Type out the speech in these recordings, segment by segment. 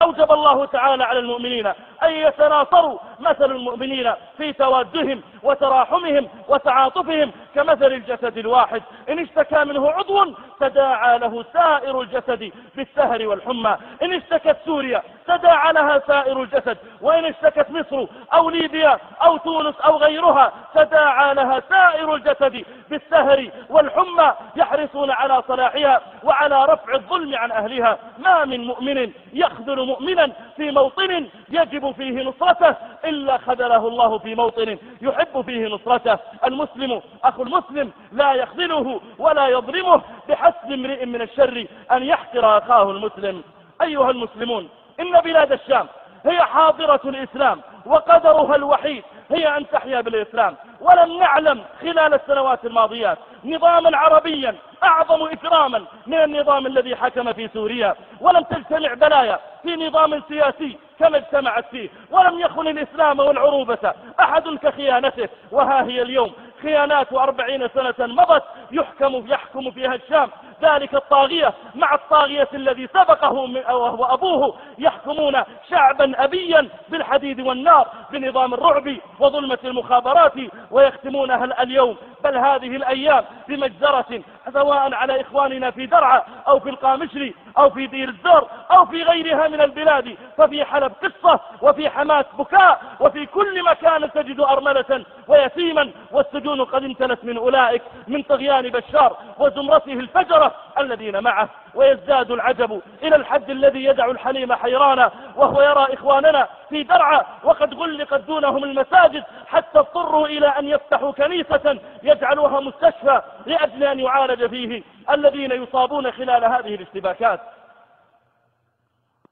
أوجب الله تعالى على المؤمنين أن يتناصروا مثل المؤمنين في توادهم وتراحمهم وتعاطفهم كمثل الجسد الواحد، إن اشتكى منه عضو تداعى له سائر الجسد بالسهر والحمى. إن اشتكت سوريا تداعى لها سائر الجسد، وإن اشتكت مصر أو ليبيا أو تونس أو غيرها تداعى لها سائر الجسد بالسهر والحمى، يحرصون على صلاحها وعلى رفع الظلم عن أهلها. ما من مؤمن يخذل مؤمنا في موطن يجب فيه نصرته إلا خذله الله في موطن يحب فيه نصرته. المسلم أخو المسلم لا يخذله ولا يظلمه، بحسب امرئ من الشر أن يحقر أخاه المسلم. أيها المسلمون، إن بلاد الشام هي حاضرة الإسلام، وقدرها الوحيد هي أن تحيا بالإسلام. ولم نعلم خلال السنوات الماضيات نظاما عربيا أعظم إكراما من النظام الذي حكم في سوريا، ولم تجتمع بلايا في نظام سياسي كما اجتمعت فيه، ولم يخن الإسلام والعروبة أحد كخيانته. وها هي اليوم خيانات 40 سنة مضت يحكم فيها الشام، ذلك الطاغية مع الطاغية الذي سبقه وهو أبوه، يحكمون شعبا أبيا بالحديد والنار بنظام الرعب وظلمة المخابرات، ويختمونها اليوم بل هذه الأيام بمجزرة، سواء على إخواننا في درعا أو في القامشري أو في دير الزور أو في غيرها من البلاد. ففي حلب قصة، وفي حماس بكاء، وفي كل مكان تجد أرملة ويتيما، والسجون قد امتلت من أولئك من طغيان بشار وزمرته الفجرة الذين معه. ويزداد العجب إلى الحد الذي يدع الحليم حيرانا، وهو يرى إخواننا في درعا وقد غلقت دونهم المساجد حتى اضطروا إلى أن يفتحوا كنيسة يجعلوها مستشفى لأجل أن يعالج فيه الذين يصابون خلال هذه الاشتباكات.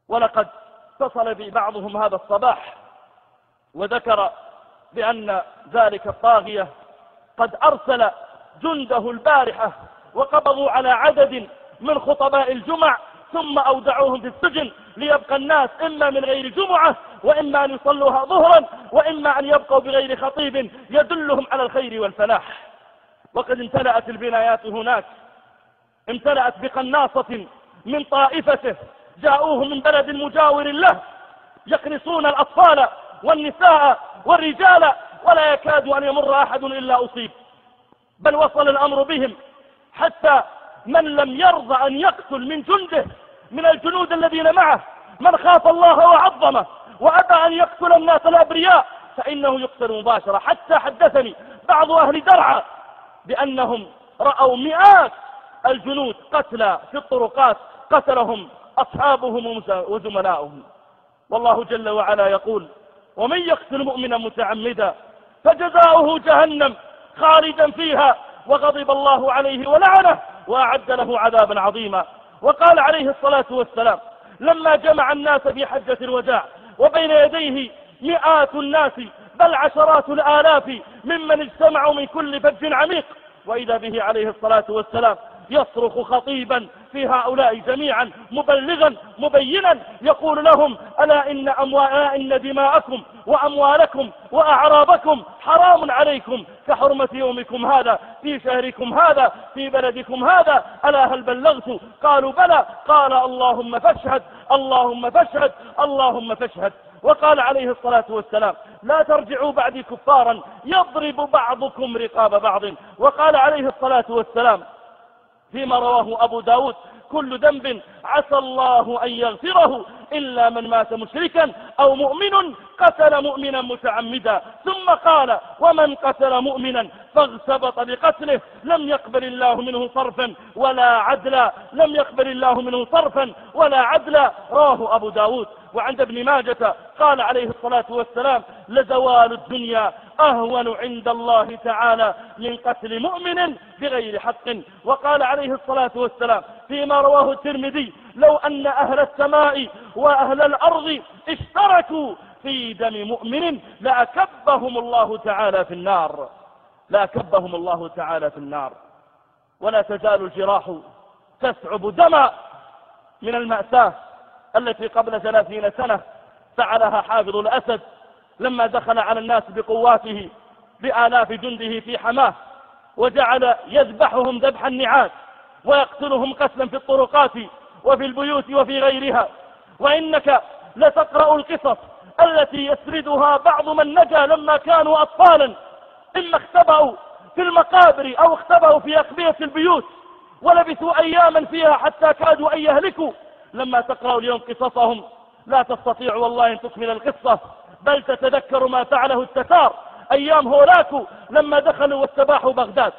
ولقد اتصل بي بعضهم هذا الصباح وذكر بأن ذلك الطاغية قد أرسل جنده البارحة وقبضوا على عدد من خطباء الجمع، ثم أودعوهم في السجن ليبقى الناس إما من غير جمعة، وإما أن يصلوها ظهرا، وإما أن يبقوا بغير خطيب يدلهم على الخير والفلاح. وقد امتلأت البنايات هناك، امتلأت بقناصة من طائفته جاءوه من بلد مجاور له، يقنصون الأطفال والنساء والرجال، ولا يكاد أن يمر أحد إلا أصيب. بل وصل الأمر بهم حتى من لم يرضى أن يقتل من جنده من الجنود الذين معه، من خاف الله وعظمه وأبى أن يقتل الناس الأبرياء فإنه يقتل مباشرة. حتى حدثني بعض أهل درعا بأنهم رأوا مئات الجنود قتلى في الطرقات قتلهم أصحابهم وزملاؤهم. والله جل وعلا يقول: ومن يقتل مؤمنا متعمدا فجزاؤه جهنم خالدا فيها وغضب الله عليه ولعنه وأعد له عذابا عظيما. وقال عليه الصلاة والسلام لما جمع الناس في حجة الوداع وبين يديه مئات الناس بل عشرات الآلاف ممن اجتمعوا من كل فج عميق، وإذا به عليه الصلاة والسلام يصرخ خطيبا في هؤلاء جميعا مبلغا مبينا يقول لهم: ألا إن دماءكم وأموالكم وأعراضكم حرام عليكم كحرمة يومكم هذا في شهركم هذا في بلدكم هذا، ألا هل بلغت؟ قالوا بلى. قال: اللهم فاشهد اللهم فاشهد اللهم فاشهد. وقال عليه الصلاة والسلام: لا ترجعوا بعدي كفارا يضرب بعضكم رقاب بعض. وقال عليه الصلاة والسلام فيما رواه أبو داود: كل ذنب عسى الله أن يغفره إلا من مات مشركا أو مؤمن قتل مؤمنا متعمدا. ثم قال: ومن قتل مؤمنا فاغتبط بقتله لم يقبل الله منه صرفا ولا عدلا، لم يقبل الله منه صرفا ولا عدلا. رواه أبو داود. وعند ابن ماجة قال عليه الصلاة والسلام: لزوال الدنيا أهون عند الله تعالى من قتل مؤمن بغير حق. وقال عليه الصلاة والسلام فيما رواه الترمذي: لو أن أهل السماء وأهل الأرض اشتركوا في دم مؤمن لأكبهم الله تعالى في النار، لأكبهم الله تعالى في النار. ولا تزال الجراح تسعب دما من المأساة التي قبل 30 سنة فعلها حافظ الأسد لما دخل على الناس بقواته بآلاف جنده في حماه، وجعل يذبحهم ذبح النعاس ويقتلهم قتلا في الطرقات وفي البيوت وفي غيرها. وإنك لتقرأوا القصص التي يسردها بعض من نجا لما كانوا أطفالا، إما اختبأوا في المقابر أو اختبأوا في أخبية البيوت ولبثوا أياما فيها حتى كادوا أن يهلكوا. لما تقرأوا اليوم قصصهم لا تستطيع والله أن تكمل القصة، بل تتذكر ما فعله التتار أيام هولاكو لما دخلوا واستباحوا بغداد،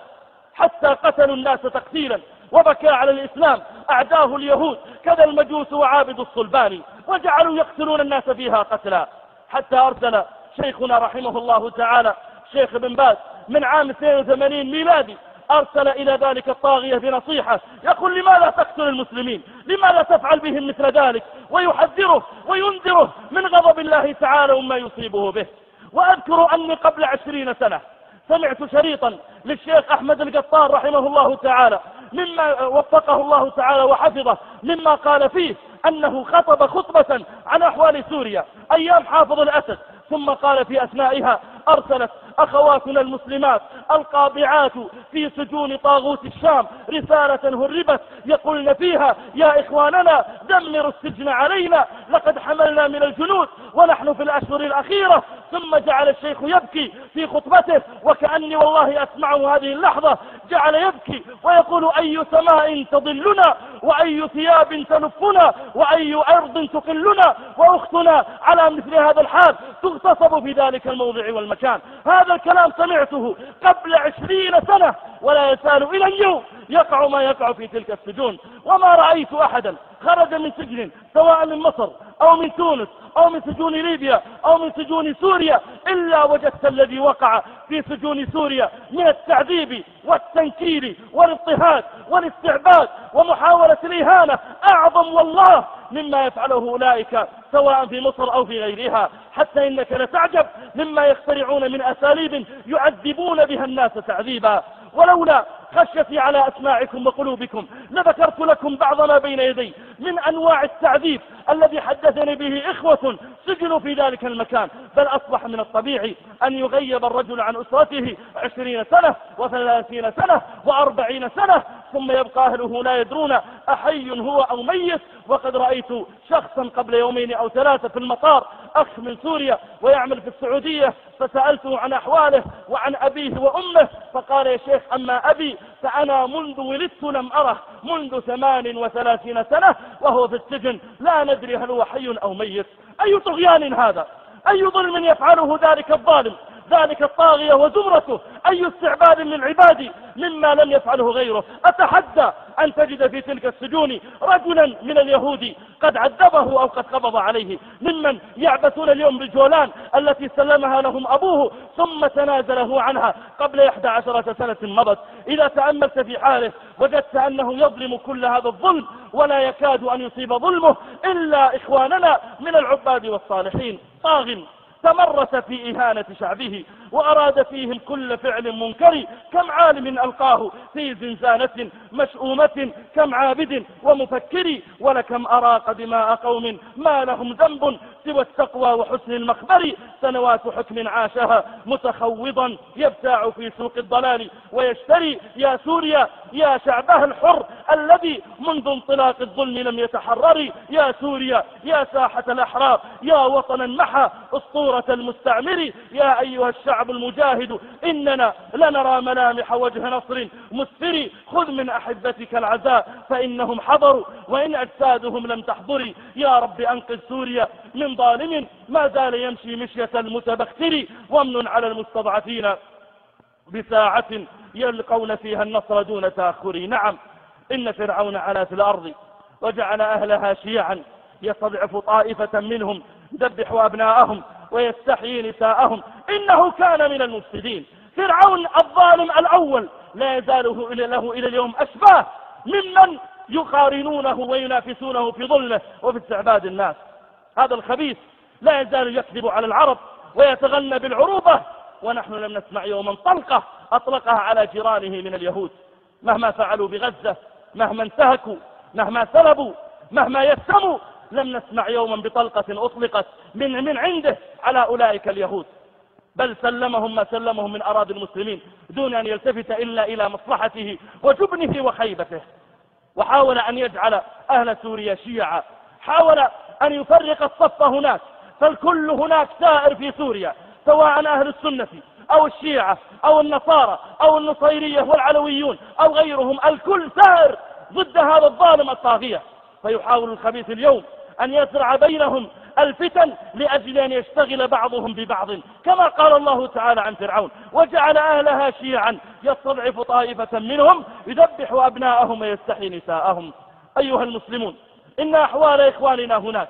حتى قتلوا الناس تقتيلا، وبكى على الإسلام أعداه اليهود كذا المجوس وعابد الصلباني، وجعلوا يقتلون الناس فيها قتلا، حتى أرسل شيخنا رحمه الله تعالى شيخ بن باز من عام 82 ميلادي، أرسل إلى ذلك الطاغية بنصيحة يقول لماذا تقتل المسلمين، لماذا تفعل بهم مثل ذلك، ويحذره وينذره من غضب الله تعالى وما يصيبه به. وأذكر أني قبل 20 سنة سمعت شريطا للشيخ أحمد القطار رحمه الله تعالى مما وفقه الله تعالى وحفظه، مما قال فيه أنه خطب خطبة عن أحوال سوريا أيام حافظ الأسد، ثم قال في أثنائها أرسلت أخواتنا المسلمات القابعات في سجون طاغوت الشام رسالة هربت يقولن فيها يا إخواننا دمروا السجن علينا، لقد حملنا من الجنود ونحن في الأشهر الأخيرة. ثم جعل الشيخ يبكي في خطبته، وكأني والله أسمعه هذه اللحظة جعل يبكي ويقول أي سماء تضلنا، وأي ثياب تلفنا، وأي أرض تقلنا، وأختنا على مثل هذا الحال تغتصب في ذلك الموضع والمكان. هذا الكلام سمعته قبل 20 سنة، ولا يزال إلى اليوم يقع ما يقع في تلك السجون. وما رأيت أحدا خرج من سجن سواء من مصر أو من تونس أو من سجون ليبيا أو من سجون سوريا إلا وجدت الذي وقع في سجون سوريا من التعذيب والتنكيل والاضطهاد والاستعباد ومحاولة الإهانة أعظم والله مما يفعله أولئك سواء في مصر أو في غيرها، حتى إنك لتعجب مما يخترعون من أساليب يعذبون بها الناس تعذيبا. ولولا خشيتي على أسماعكم وقلوبكم لذكرت لكم بعض ما بين يدي من أنواع التعذيب الذي حدثني به إخوة سجنوا في ذلك المكان، بل أصبح من الطبيعي أن يغيب الرجل عن أسرته 20 سنة و30 سنة و40 سنة، ثم يبقى أهله لا يدرون أحي هو أو ميت. وقد رأيت شخصا قبل 2 أو 3 في المطار، أخ من سوريا ويعمل في السعودية، فسألته عن أحواله وعن أبيه وأمه، فقال يا شيخ أما أبي فأنا منذ ولدت لم أره منذ 38 سنة وهو في السجن، لا ندري هل هو حي أو ميت. أي طغيان هذا، أي ظلم يفعله ذلك الظالم ذلك الطاغية وزمرته، أي استعباد للعباد مما لم يفعله غيره. أتحدى أن تجد في تلك السجون رجلا من اليهود قد عذبه أو قد قبض عليه، ممن يعبثون اليوم بالجولان التي سلمها لهم أبوه ثم تنازله عنها قبل 11 سنة مضت. إذا تأملت في حاله وجدت أنه يظلم كل هذا الظلم ولا يكاد أن يصيب ظلمه إلا إخواننا من العباد والصالحين. طاغ تمرس في إهانة شعبه وأراد فيهم كل فعل منكر، كم عالم ألقاه في زنزانة مشؤومة، كم عابد ومفكر، ولكم أراق دماء قوم ما لهم ذنب سوى التقوى وحسن المخبر، سنوات حكم عاشها متخوضا يبتاع في سوق الضلال ويشتري. يا سوريا يا شعبها الحر الذي منذ انطلاق الظلم لم يتحرر، يا سوريا يا ساحة الأحرار، يا وطنا محى أسطورة المستعمر، يا أيها الشعب المجاهد إننا لنرى ملامح وجه نصر مسفر، خذ من أحبتك العزاء فإنهم حضروا وإن أجسادهم لم تحضر، يا رب أنقذ سوريا من ظالم ما زال يمشي مشية المتبختر، وامن على المستضعفين بساعة يلقون فيها النصر دون تأخر. نعم إن فرعون علا في الأرض وجعل أهلها شيعا يستضعف طائفة منهم يذبح أبناءهم ويستحيي نساءهم إنه كان من المفسدين. فرعون الظالم الأول لا يزاله له إلى اليوم أشباه ممن يقارنونه وينافسونه في ظلمه وفي استعباد الناس. هذا الخبيث لا يزال يكذب على العرب ويتغنى بالعروبة، ونحن لم نسمع يوما طلقة أطلقها على جيرانه من اليهود. مهما فعلوا بغزة، مهما انتهكوا، مهما سلبوا، مهما يسموا، لم نسمع يوما بطلقة أطلقت من عنده على أولئك اليهود، بل سلمهم ما سلمهم من أراضي المسلمين دون أن يلتفت إلا إلى مصلحته وجبنه وخيبته. وحاول أن يجعل أهل سوريا شيعا، حاول أن يفرق الصف هناك، فالكل هناك سائر في سوريا، سواء أهل السنة أو الشيعة أو النصارى أو النصيرية والعلويون أو غيرهم، الكل سائر ضد هذا الظالم الطاغية. فيحاول الخبيث اليوم أن يزرع بينهم الفتن لأجل أن يشتغل بعضهم ببعض، كما قال الله تعالى عن فرعون: وجعل أهلها شيعا يستضعف طائفة منهم يذبح أبناءهم ويستحيي نساءهم. أيها المسلمون، إن أحوال إخواننا هناك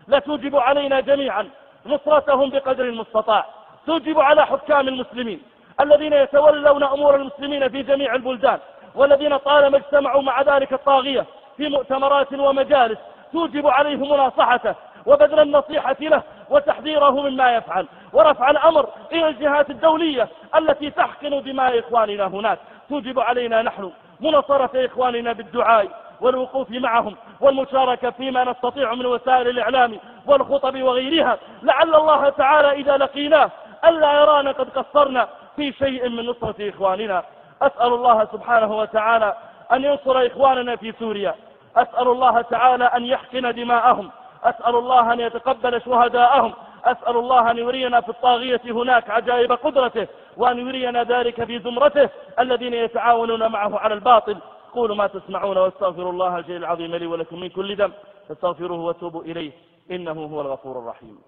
لا توجب علينا جميعا نصرتهم بقدر المستطاع. توجب على حكام المسلمين الذين يتولون أمور المسلمين في جميع البلدان، والذين طالما اجتمعوا مع ذلك الطاغية في مؤتمرات ومجالس، توجب عليهم مناصحته وبذل النصيحة له وتحذيره مما يفعل، ورفع الأمر إلى الجهات الدولية التي تحقن دماء إخواننا هناك. توجب علينا نحن مناصرة إخواننا بالدعاء والوقوف معهم والمشاركة فيما نستطيع من وسائل الإعلام والخطب وغيرها، لعل الله تعالى إذا لقيناه ألا يرانا قد قصرنا في شيء من نصرة إخواننا. أسأل الله سبحانه وتعالى أن ينصر إخواننا في سوريا، أسأل الله تعالى أن يحقن دماءهم، أسأل الله أن يتقبل شهداءهم، أسأل الله أن يرينا في الطاغية هناك عجائب قدرته، وأن يرينا ذلك في زمرته الذين يتعاونون معه على الباطل. قولوا ما تسمعون واستغفر الله الجليل العظيم لي ولكم من كل ذنب فاستغفروه وتوبوا إليه إنه هو الغفور الرحيم.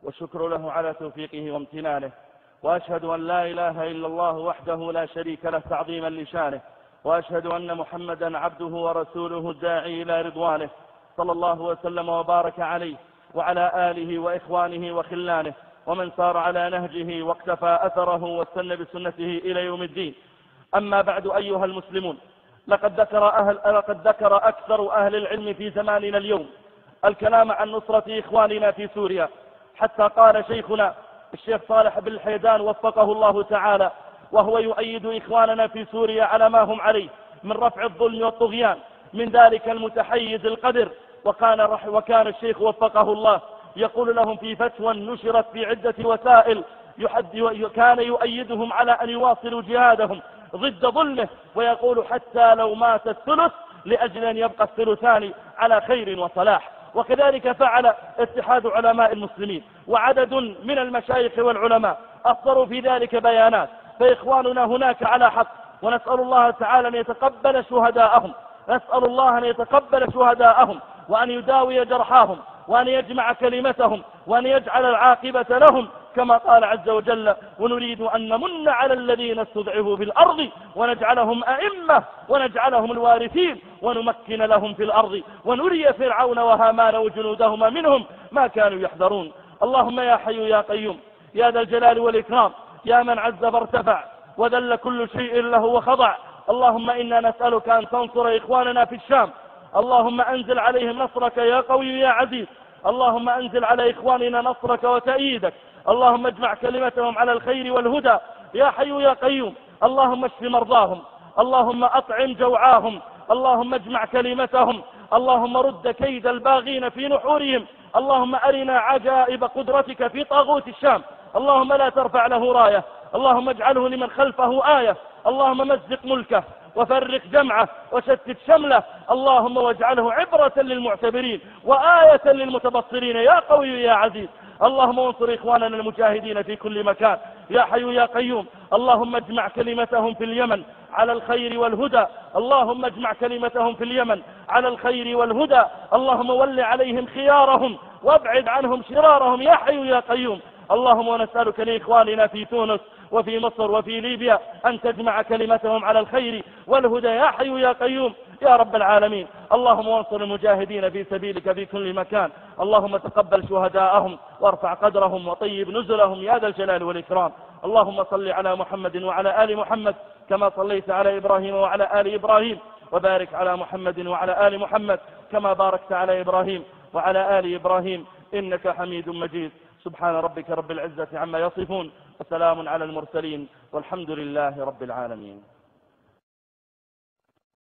والشكر له على توفيقه وامتنانه، وأشهد أن لا إله إلا الله وحده لا شريك له تعظيما لشانه، وأشهد أن محمدا عبده ورسوله الداعي إلى رضوانه، صلى الله وسلم وبارك عليه وعلى آله وإخوانه وخلانه ومن سار على نهجه واقتفى أثره واستنى بسنته إلى يوم الدين. أما بعد أيها المسلمون، لقد ذكر أكثر أهل العلم في زماننا اليوم الكلام عن نصرة إخواننا في سوريا، حتى قال شيخنا الشيخ صالح بن الحيدان وفقه الله تعالى وهو يؤيد إخواننا في سوريا على ما هم عليه من رفع الظلم والطغيان من ذلك المتحيز القدر، وكان الشيخ وفقه الله يقول لهم في فتوى نشرت في عدة وسائل كان يؤيدهم على أن يواصلوا جهادهم ضد ظلمه، ويقول حتى لو مات الثلث لأجل أن يبقى الثلثان على خير وصلاح. وكذلك فعل اتحاد علماء المسلمين وعدد من المشايخ والعلماء أصدروا في ذلك بيانات، فإخواننا هناك على حق، ونسأل الله تعالى أن يتقبل شهداءهم، نسأل الله أن يتقبل شهداءهم وأن يداوي جرحاهم وأن يجمع كلمتهم وأن يجعل العاقبة لهم كما قال عز وجل: ونريد أن نمن على الذين استضعفوا في الأرض ونجعلهم أئمة ونجعلهم الوارثين ونمكن لهم في الأرض ونري فرعون وهامان وجنودهما منهم ما كانوا يحذرون. اللهم يا حي يا قيوم يا ذا الجلال والإكرام يا من عز فارتفع وذل كل شيء له وخضع، اللهم إنا نسألك أن تنصر إخواننا في الشام، اللهم أنزل عليهم نصرك يا قوي يا عزيز، اللهم أنزل على إخواننا نصرك وتأييدك، اللهم اجمع كلمتهم على الخير والهدى يا حي يا قيوم، اللهم اشف مرضاهم، اللهم أطعم جوعاهم، اللهم اجمع كلمتهم، اللهم رد كيد الباغين في نحورهم، اللهم أرنا عجائب قدرتك في طاغوت الشام، اللهم لا ترفع له راية، اللهم اجعله لمن خلفه آية، اللهم مزق ملكه وفرق جمعه وشتت شمله، اللهم واجعله عبرة للمعتبرين وآية للمتبصرين يا قوي يا عزيز، اللهم انصر إخواننا المجاهدين في كل مكان يا حي يا قيوم، اللهم اجمع كلمتهم في اليمن على الخير والهدى، اللهم اجمع كلمتهم في اليمن على الخير والهدى، اللهم ول عليهم خيارهم وابعد عنهم شرارهم يا حي يا قيوم، اللهم ونسألك لإخواننا في تونس وفي مصر وفي ليبيا أن تجمع كلمتهم على الخير والهدى يا حي يا قيوم يا رب العالمين، اللهم وانصر المجاهدين في سبيلك في كل مكان، اللهم تقبل شهداءهم وارفع قدرهم وطيب نزلهم يا ذا الجلال والإكرام، اللهم صل على محمد وعلى آل محمد كما صليت على إبراهيم وعلى آل إبراهيم، وبارك على محمد وعلى آل محمد كما باركت على إبراهيم وعلى آل إبراهيم إنك حميد مجيد. سبحان ربك رب العزة عما يصفون وسلام على المرسلين والحمد لله رب العالمين.